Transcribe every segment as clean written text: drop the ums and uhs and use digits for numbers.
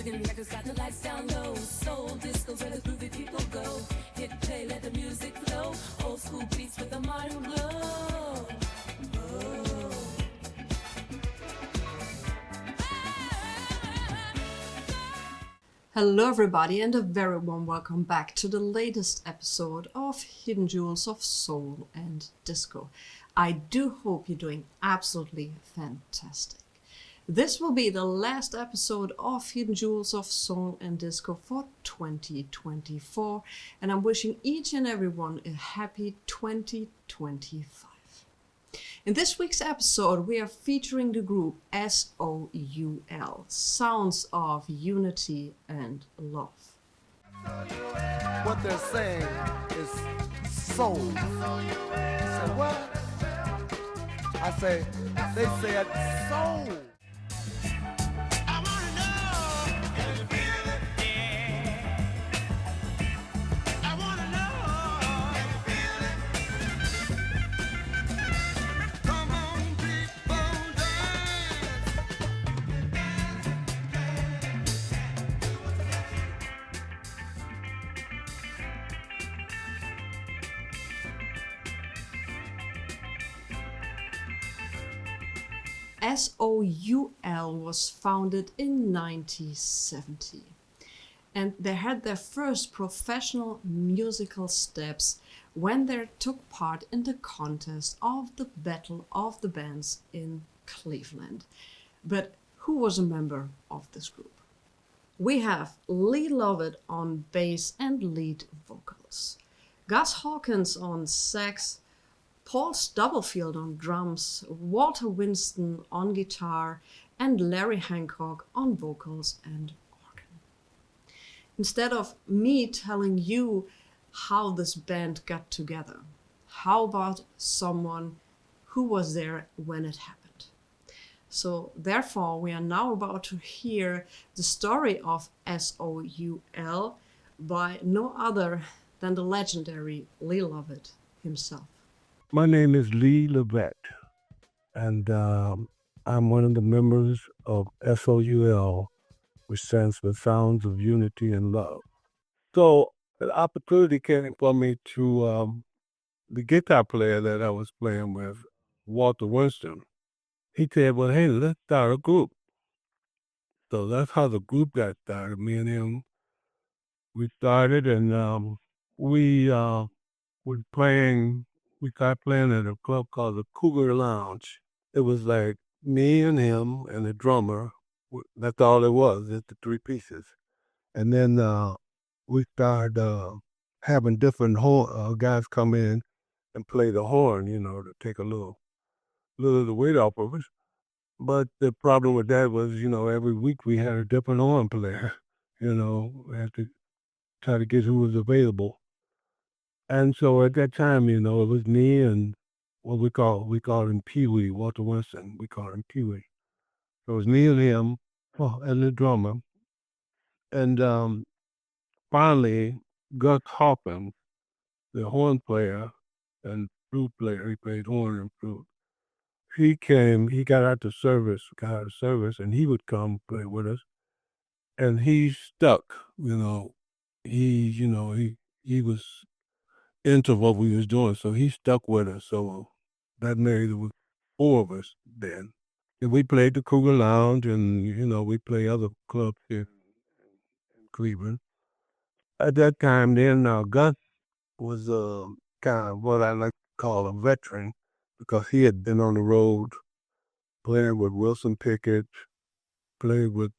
Mexican records got the lights down low. Souldisco where the groovy people go. Hit play, let the music flow. Old school beats with a modern glow. Oh. Hello everybody and a very warm welcome back to the latest episode of Hidden Jewels of Soul and Disco. I do hope you're doing absolutely fantastic. This will be the last episode of Hidden Jewels of Soul and Disco for 2024, and I'm wishing each and everyone a happy 2025. In this week's episode, we are featuring the group S.O.U.L, Sounds of Unity and Love. What they're saying is soul. You say what? I say, they said soul. S.O.U.L was founded in 1970, and they had their first professional musical steps when they took part in the contest of the Battle of the Bands in Cleveland. But who was a member of this group? We have Lee Lovett on bass and lead vocals, Gus Hawkins on sax, Paul Stubblefield on drums, Walter Winston on guitar, and Larry Hancock on vocals and organ. Instead of me telling you how this band got together, how about someone who was there when it happened? So therefore, we are now about to hear the story of S.O.U.L by no other than the legendary Lee Lovett himself. My name is Lee Lovett, and I'm one of the members of S.O.U.L, which stands for Sounds of Unity and Love. So the opportunity came for me to the guitar player that I was playing with, Walter Winston. He said, well, hey, let's start a group. So that's how the group got started. Me and him, we started, and we started playing at a club called the Cougar Lounge. It was like me and him and the drummer. That's all it was, just the three pieces. And then we started having different guys come in and play the horn, to take a little of the weight off of us. But the problem with that was, every week we had a different horn player. We had to try to get who was available. And so at that time, it was me and what we call him Pee Wee, Walter Winston. We call him Pee Wee. So it was me and him and the drummer. And finally, Gus Hawkins, the horn player and flute player, he played horn and flute. He got out of service, and he would come play with us. And he stuck, he was into what we was doing, so he stuck with us. So that made it was four of us then. And we played the Cougar Lounge, and we play other clubs here in Cleveland. At that time, then Gus was kind of what I like to call a veteran, because he had been on the road playing with Wilson Pickett, played with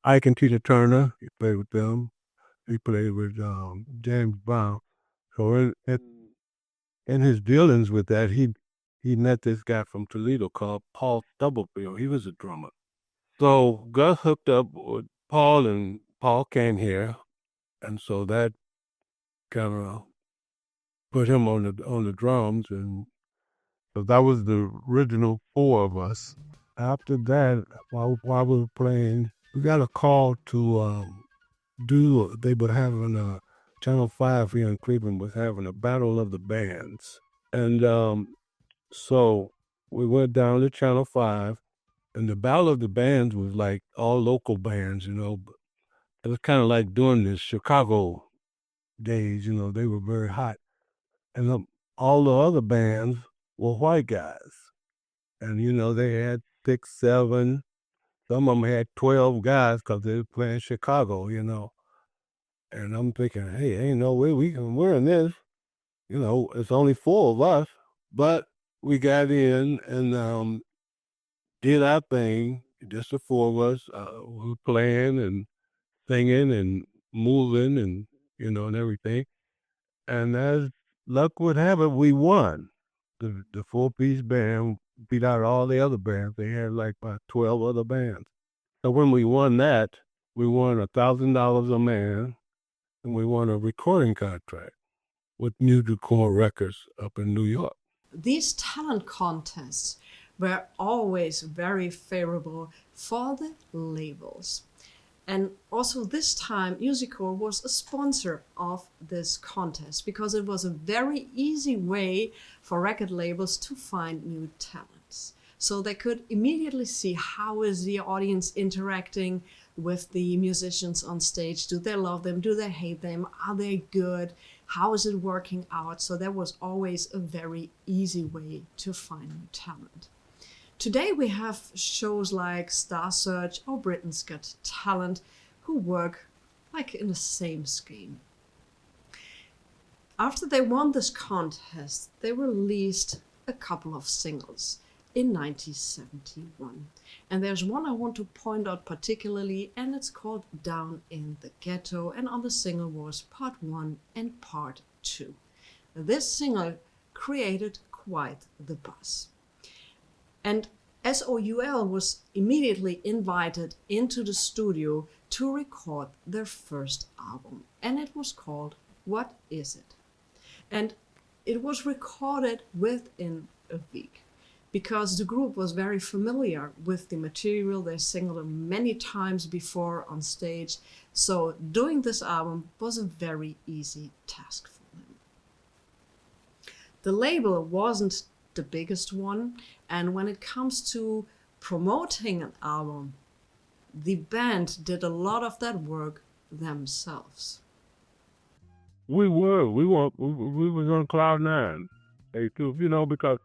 Ike and Tina Turner. He played with them. He played with James Brown. So in his dealings with that, he met this guy from Toledo called Paul Stubblefield. He was a drummer. So Gus hooked up with Paul, and Paul came here, and so that kind of put him on the drums, and so that was the original four of us. After that, while we were playing, we got a call to they were having Channel 5 here in Cleveland was having a Battle of the Bands. And so we went down to Channel 5, And the Battle of the Bands was like all local bands, you know. It was kind of like during the Chicago days, you know, they were very hot. And all the other bands were white guys. And, you know, they had 6, 7, some of them had 12 guys because they were playing Chicago, you know. And I'm thinking, hey, ain't no way we can win this. You know, it's only 4 of us. But we got in and did our thing, just the 4 of us. We were playing and singing and moving and, you know, and everything. And as luck would have it, we won. The 4-piece band beat out all the other bands. They had like about 12 other bands. So when we won that, we won $1,000 a man, and we won a recording contract with Musiccore Records up in New York. These talent contests were always very favorable for the labels. And also this time, Musiccore was a sponsor of this contest because it was a very easy way for record labels to find new talents. So they could immediately see how is the audience interacting with the musicians on stage. Do they love them? Do they hate them? Are they good? How is it working out? So that was always a very easy way to find new talent. Today we have shows like Star Search or Britain's Got Talent who work like in the same scheme. After they won this contest, they released a couple of singles in 1971. And there's one I want to point out particularly, and it's called Down in the Ghetto, and on the single was Part 1 and Part 2. This single created quite the buzz. And S.O.U.L was immediately invited into the studio to record their first album. And it was called What Is It? And it was recorded within a week because the group was very familiar with the material. They sang it many times before on stage. So doing this album was a very easy task for them. The label wasn't the biggest one, and when it comes to promoting an album, the band did a lot of that work themselves. We was on cloud 9. Hey, too, you know, because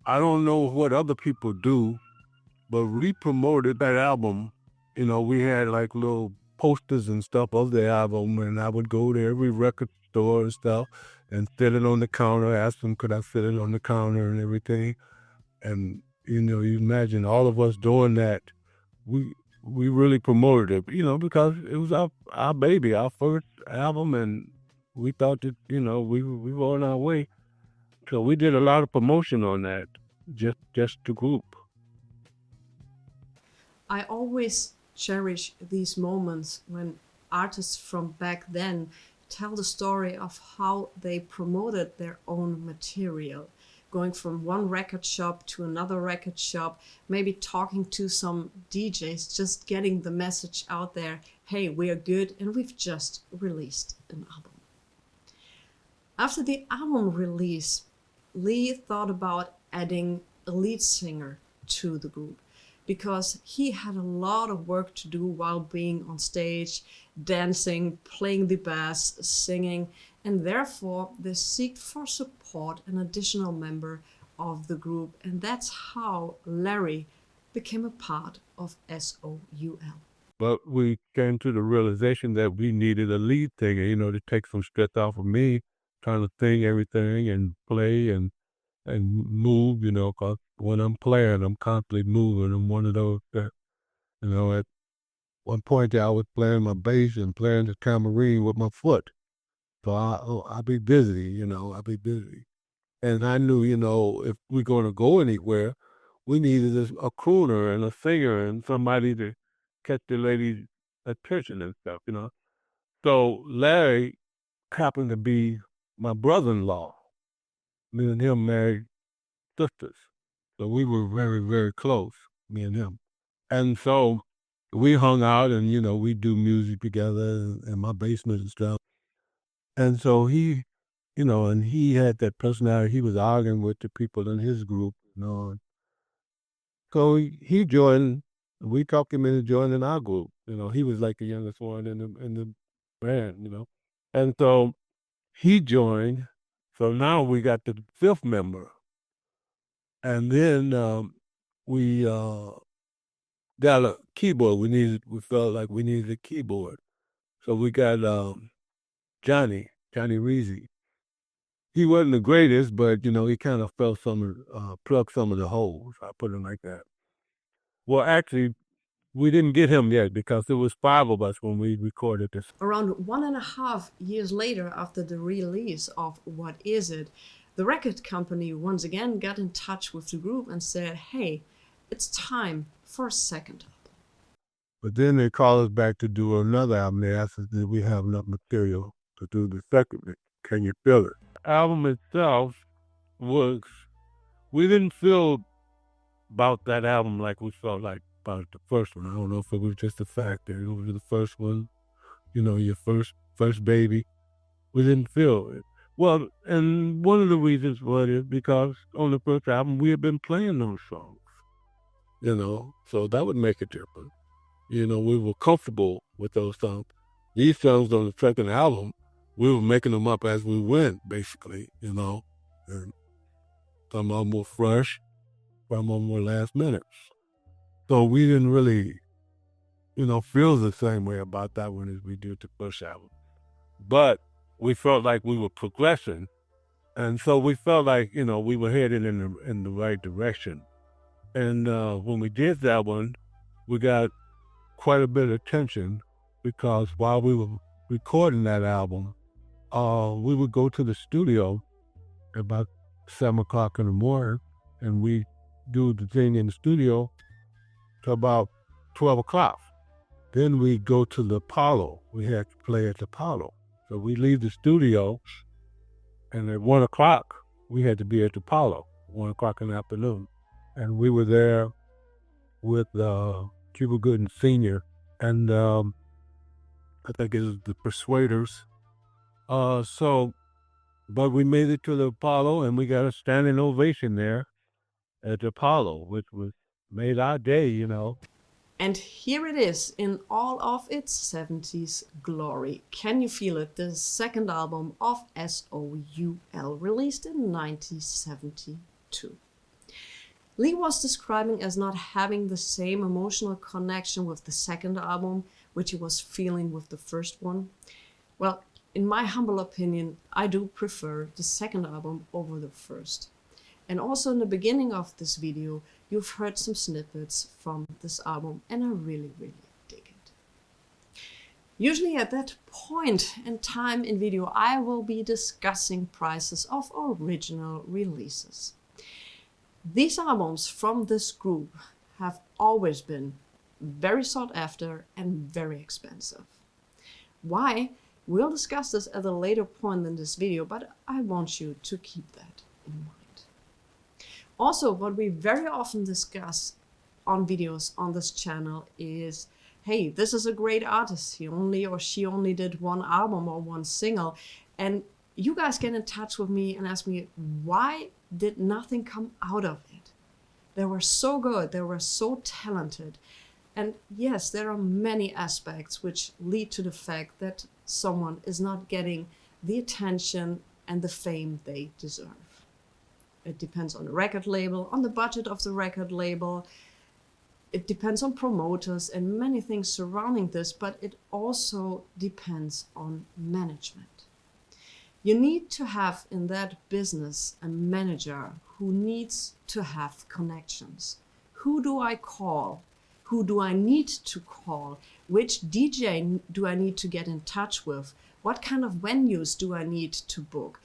I don't know what other people do, but we promoted that album. You know, we had like little posters and stuff of the album, and I would go to every record store and stuff and sit it on the counter, ask them could I sit it on the counter and everything. And, you know, you imagine all of us doing that. We really promoted it, you know, because it was our baby, our first album, and we thought that, you know, we were on our way. So we did a lot of promotion on that, just the group. I always cherish these moments when artists from back then tell the story of how they promoted their own material, going from one record shop to another record shop, maybe talking to some DJs, just getting the message out there, hey, we're good and we've just released an album. After the album release, Lee thought about adding a lead singer to the group because he had a lot of work to do while being on stage, dancing, playing the bass, singing, and therefore they sought for support an additional member of the group, and that's how Larry became a part of S.O.U.L. But we came to the realization that we needed a lead singer, you know, to take some stress off of me, trying to sing everything and play and move, you know, because when I'm playing, I'm constantly moving. I'm one of those that, you know, at one point I was playing my bass and playing the tambourine with my foot. So I'll be busy, you know, I'll be busy. And I knew, you know, if we're going to go anywhere, we needed a crooner and a singer and somebody to catch the ladies' attention and stuff, you know. So Larry happened to be my brother-in-law. Me and him married sisters. So we were very, very close, me and him. And so we hung out and, you know, we do music together in my basement and stuff. And so he, you know, and he had that personality. He was arguing with the people in his group, you know. So he joined. We talked him into joining our group. He was like the youngest one in the band. And so he joined. So now we got the fifth member, and then we got a keyboard. We felt like we needed a keyboard, so we got Johnny Reezy. He wasn't the greatest, but he kind of plugged some of the holes. I put it like that. Well, actually, we didn't get him yet because there was five of us when we recorded this. Around 1.5 years later, after the release of What Is It, the record company once again got in touch with the group and said, hey, it's time for a second album. But then they called us back to do another album. They asked us, did we have enough material to do the second? Can you feel it? The album itself we didn't feel about that album like we felt like about the first one. I don't know if it was just the fact that it was the first one, your first baby. We didn't feel it. Well, and one of the reasons was because on the first album we had been playing those songs, so that would make a difference. We were comfortable with those songs. These songs on the second album, we were making them up as we went, basically, and some of them were fresh, some of them were last minutes. So we didn't really, feel the same way about that one as we did the first album. But we felt like we were progressing, and so we felt like, we were headed in the right direction. And when we did that one, we got quite a bit of attention because while we were recording that album, we would go to the studio at about 7 o'clock in the morning, and we do the thing in the studio till about 12 o'clock. Then we go to the Apollo. We had to play at the Apollo. So we leave the studio, and at 1 o'clock, we had to be at the Apollo, 1 o'clock in the afternoon. And we were there with Cuba Gooding Sr. and I think it was the Persuaders. But we made it to the Apollo, and we got a standing ovation there at the Apollo, which made our day, And here it is in all of its 70s glory. Can you feel it? The second album of S.O.U.L, released in 1972. Lee was describing as not having the same emotional connection with the second album, which he was feeling with the first one. Well, in my humble opinion, I do prefer the second album over the first. And also in the beginning of this video, you've heard some snippets from this album, and I really, really dig it. Usually at that point in time in video, I will be discussing prices of original releases. These albums from this group have always been very sought after and very expensive. Why? We'll discuss this at a later point in this video, but I want you to keep that in mind. Also, what we very often discuss on videos on this channel is, hey, this is a great artist. He only or she only did one album or one single. And you guys get in touch with me and ask me, why did nothing come out of it? They were so good. They were so talented. And yes, there are many aspects which lead to the fact that someone is not getting the attention and the fame they deserve. It depends on the record label, on the budget of the record label. It depends on promoters and many things surrounding this, but it also depends on management. You need to have in that business a manager who needs to have connections. Who do I call? Who do I need to call? Which DJ do I need to get in touch with? What kind of venues do I need to book?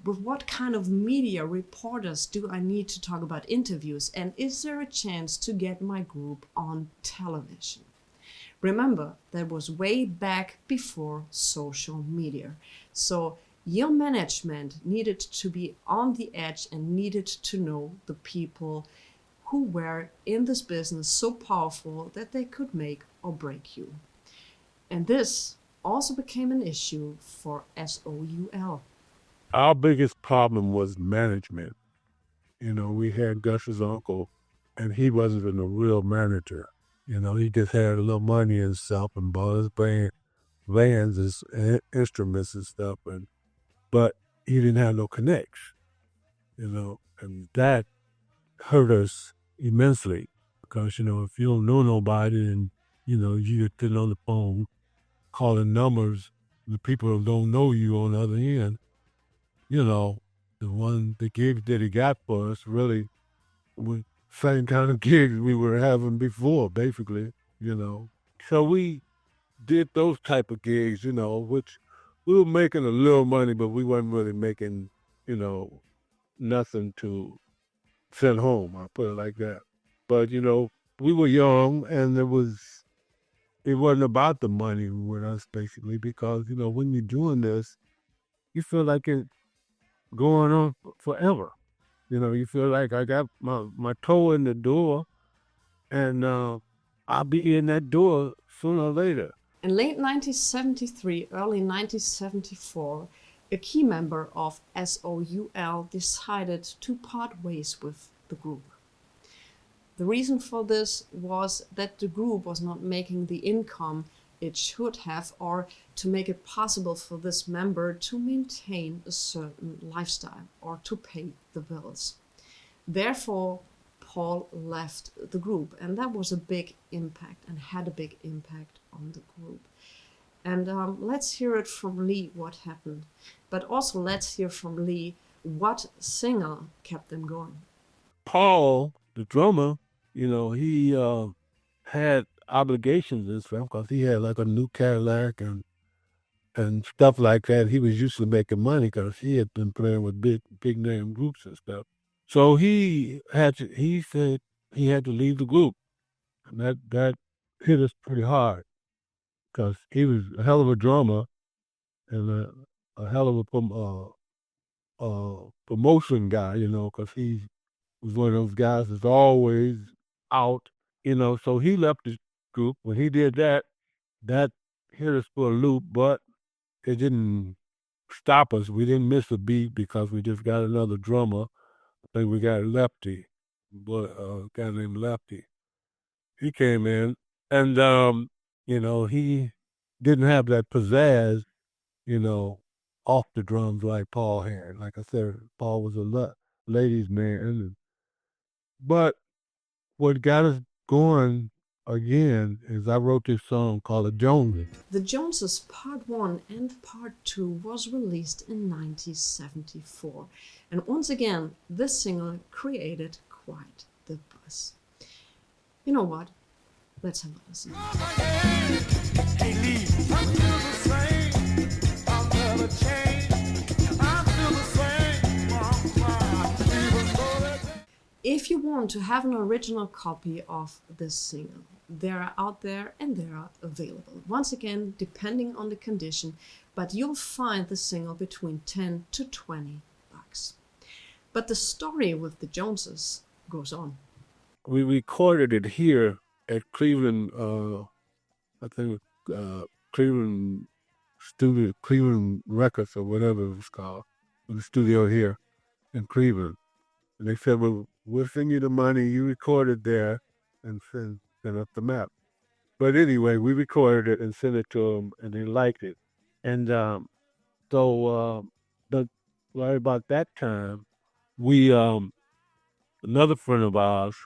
With what kind of media reporters do I need to talk about interviews? And is there a chance to get my group on television? Remember, that was way back before social media. So your management needed to be on the edge and needed to know the people who were in this business so powerful that they could make or break you. And this also became an issue for S.O.U.L. Our biggest problem was management. We had Gus's uncle, and he wasn't even a real manager. He just had a little money and stuff and bought his bands and instruments and stuff, but he didn't have no connects, and that hurt us immensely because, if you don't know nobody and, you're sitting on the phone calling numbers, the people who don't know you on the other end, the gigs that he got for us really were same kind of gigs we were having before, basically, So we did those type of gigs, which we were making a little money, but we weren't really making, nothing to send home. I'll put it like that. But we were young, and it wasn't about the money with us basically because when you're doing this, you feel like it's going on forever. You feel like I got my toe in the door, and I'll be in that door sooner or later. In late 1973, early 1974, a key member of S.O.U.L decided to part ways with the group. The reason for this was that the group was not making the income it should have, or to make it possible for this member to maintain a certain lifestyle or to pay the bills. Therefore, Paul left the group, and that was a big impact and had a big impact on the group. And let's hear it from Lee what happened, but also let's hear from Lee what singer kept them going. Paul, the drummer, he had obligations and stuff because he had like a new Cadillac and stuff like that. He was used to making money because he had been playing with big name groups and stuff. So he said he had to leave the group, and that hit us pretty hard because he was a hell of a drummer and a hell of a promotion guy, because he was one of those guys that's always out, So he left the group. When he did that, that hit us for a loop, but it didn't stop us. We didn't miss a beat because we just got another drummer. I think we got Lefty, but a guy named Lefty. He came in, and he didn't have that pizzazz, off the drums like Paul had. Like I said, Paul was a ladies' man, but what got us going again is I wrote this song called The Joneses. The Joneses Part 1 and Part 2 was released in 1974. And once again, this single created quite the buzz. You know what? Let's have a listen. Hey Lee, I'm still the same. I'll never change. I'm still the same. If you want to have an original copy of this single, they are out there and they are available. Once again, depending on the condition, but you'll find the single between 10 to 20 bucks. But the story with the Joneses goes on. We recorded it here at Cleveland, I think Cleveland Studio, Cleveland Records or whatever it was called, the studio here in Cleveland. And they said, well, we'll send you the money, you record it there and send us the map. But anyway, we recorded it and sent it to them and they liked it. And so right about that time, we, another friend of ours,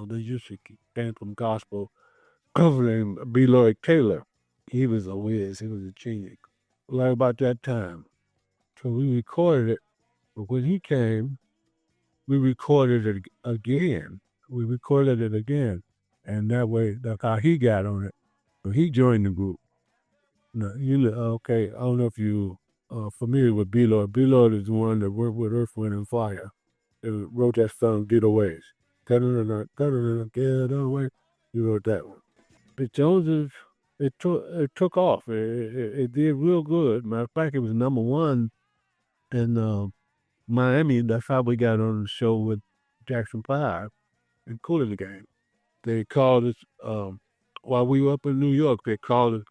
they used to came from gospel, named B. Lloyd Taylor. He was a whiz, he was a genius. Right about that time. So we recorded it, but when he came, we recorded it again. And that way, that's how he got on it. So he joined the group. Now, okay, I don't know if you are familiar with B. Lloyd. B. Lloyd is the one that worked with Earth, Wind, and Fire. They wrote that song, Getaways. Getaway. He wrote that one. The Joneses, it took off. It did real good. Matter of fact, it was number one in Miami. That's how we got on the show with Jackson 5 and Kool in the Game. They called us, while we were up in New York, they called the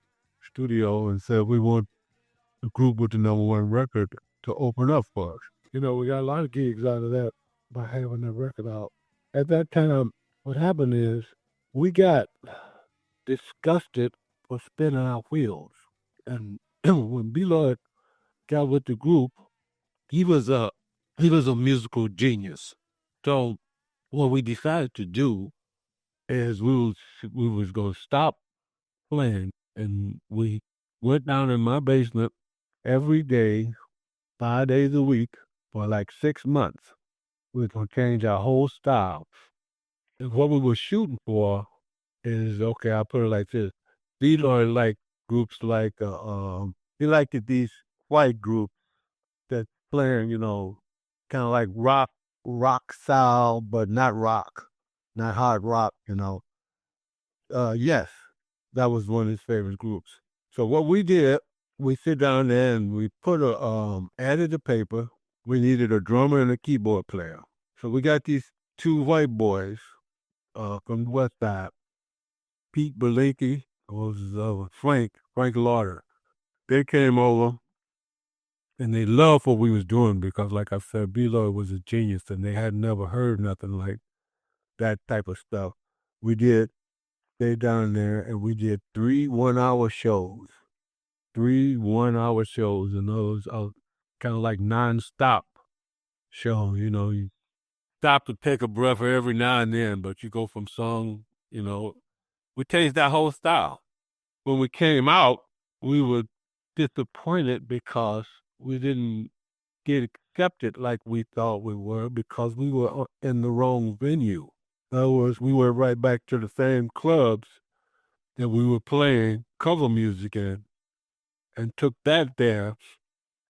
studio and said, we want the group with the number one record to open up for us. We got a lot of gigs out of that by having that record out. at that time, what happened is we got disgusted for spinning our wheels. And when B Lloyd got with the group, he was a he was a musical genius. So what we decided to do is we was gonna stop playing, and we went down in my basement every day, 5 days a week for like 6 months. We were gonna change our whole style. And what we were shooting for is okay. I'll put it like this: these are like groups like he liked it, these white groups that playing, kind of like rock style, but not rock, not hard rock. Yes, that was one of his favorite groups. So what we did, we sit down there and we put added the paper. We needed a drummer and a keyboard player. So we got these two white boys from the West Side, Pete Belinky, was Frank Lauder. They came over and they loved what we was doing because, like I said, B. Lloyd was a genius and they had never heard nothing like that type of stuff. We did stay down there and we did 3 1-hour shows. 3 1-hour shows, and those are kind of like non-stop show. You stop to take a breath every now and then, but you go from song. We changed that whole style. When we came out, we were disappointed because we didn't get accepted like we thought we were because we were in the wrong venue. In other words, we were right back to the same clubs that we were playing cover music in and took that there.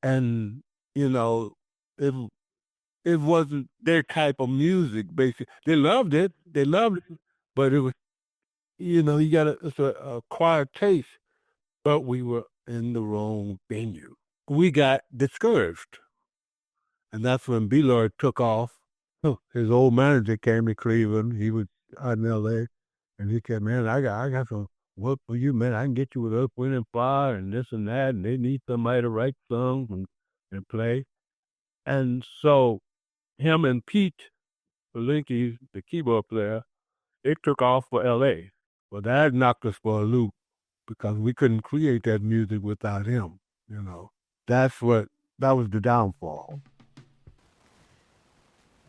And, you know, it, it wasn't their type of music, basically. They loved it. They loved it. But it was, you got it's a acquired taste, but we were in the wrong venue. We got discouraged. And that's when B. Lloyd took off. His old manager came to Cleveland. He was out in L.A. And he said, "Man, I got some work for you, man. I can get you with Earth, Wind and Fire and this and that. And they need somebody to write songs and play." And so him and Pete Belinky, the keyboard player, they took off for L.A. Well, that knocked us for a loop because we couldn't create that music without him. That's that was the downfall.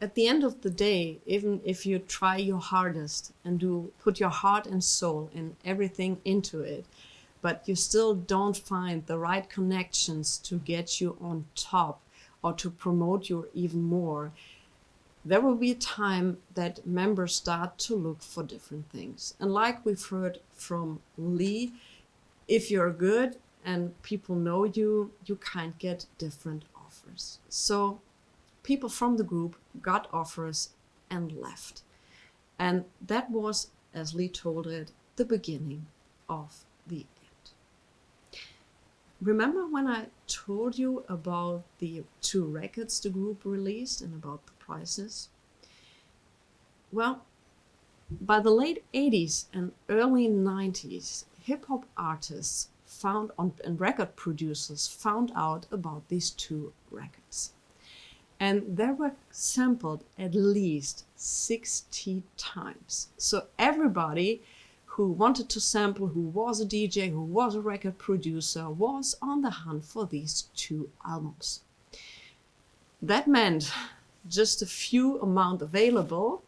At the end of the day, even if you try your hardest and put your heart and soul and everything into it, but you still don't find the right connections to get you on top or to promote you even more, there will be a time that members start to look for different things. And like we've heard from Lee, if you're good and people know you, you can't get different offers. So people from the group got offers and left. And that was, as Lee told it, the beginning of the end. Remember when I told you about the 2 records the group released and about the prices? Well, by the late 80s and early 90s, hip-hop artists and record producers found out about these 2 records. And they were sampled at least 60 times. So everybody who wanted to sample, who was a DJ, who was a record producer, was on the hunt for these 2 albums. That meant just a few amount available,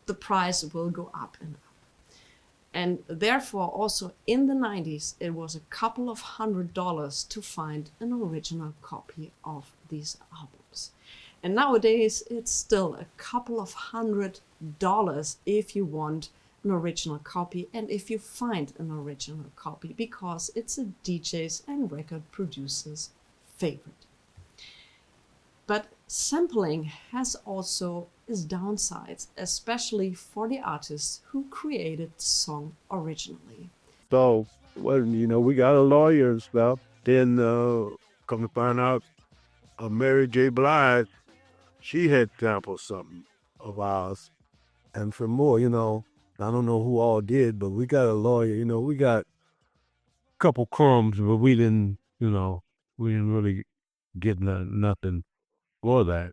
the price will go up and up. And therefore, also in the 90s, it was a couple of $100 to find an original copy of these albums. And nowadays, it's still a couple of $100 if you want an original copy and if you find an original copy, because it's a DJ's and record producer's favorite. But sampling has also its downsides, especially for the artists who created the song originally. So, we got a lawyer and stuff. Then come to find out, Mary J. Blige, she had sampled something of ours. And for more, I don't know who all did, but we got a lawyer. We got a couple crumbs, but we didn't really get nothing for that.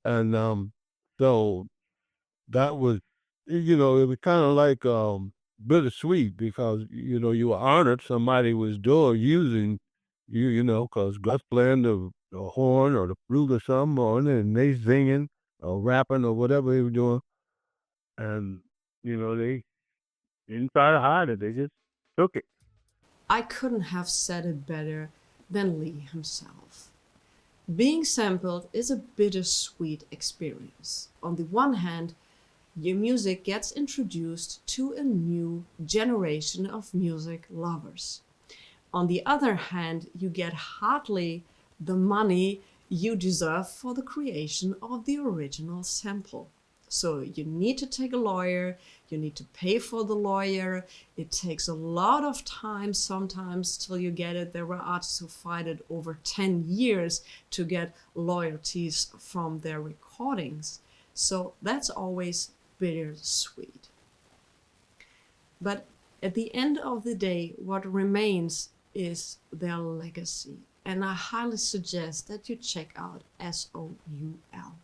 And So that was, it was kind of like bittersweet because you were honored somebody was doing using because Gus playing the horn or the flute or something, and they singing or rapping or whatever they were doing, and they didn't try to hide it; they just took it. I couldn't have said it better than Lee himself. Being sampled is a bittersweet experience. On the one hand, your music gets introduced to a new generation of music lovers. On the other hand, you get hardly the money you deserve for the creation of the original sample. So you need to take a lawyer, you need to pay for the lawyer. It takes a lot of time sometimes till you get it. There were artists who fight it over 10 years to get royalties from their recordings. So that's always bittersweet. But at the end of the day, what remains is their legacy. And I highly suggest that you check out S.O.U.L.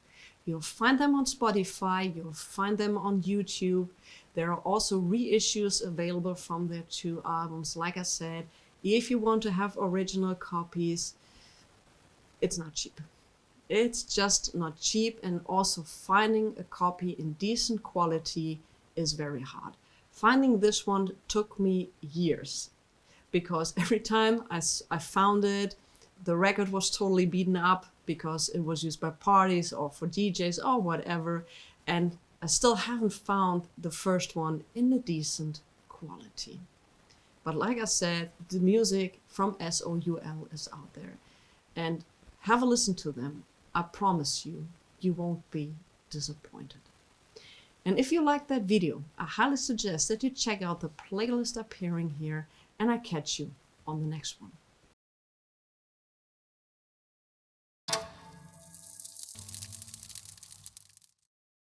You'll find them on Spotify, you'll find them on YouTube. There are also reissues available from their 2 albums. Like I said, if you want to have original copies, it's not cheap. It's just not cheap, and also finding a copy in decent quality is very hard. Finding this one took me years because every time I found it, the record was totally beaten up because it was used by parties or for DJs or whatever, and I still haven't found the first one in a decent quality. But like I said, the music from S.O.U.L is out there, and have a listen to them. I promise you, you won't be disappointed. And if you liked that video, I highly suggest that you check out the playlist appearing here, and I catch you on the next one.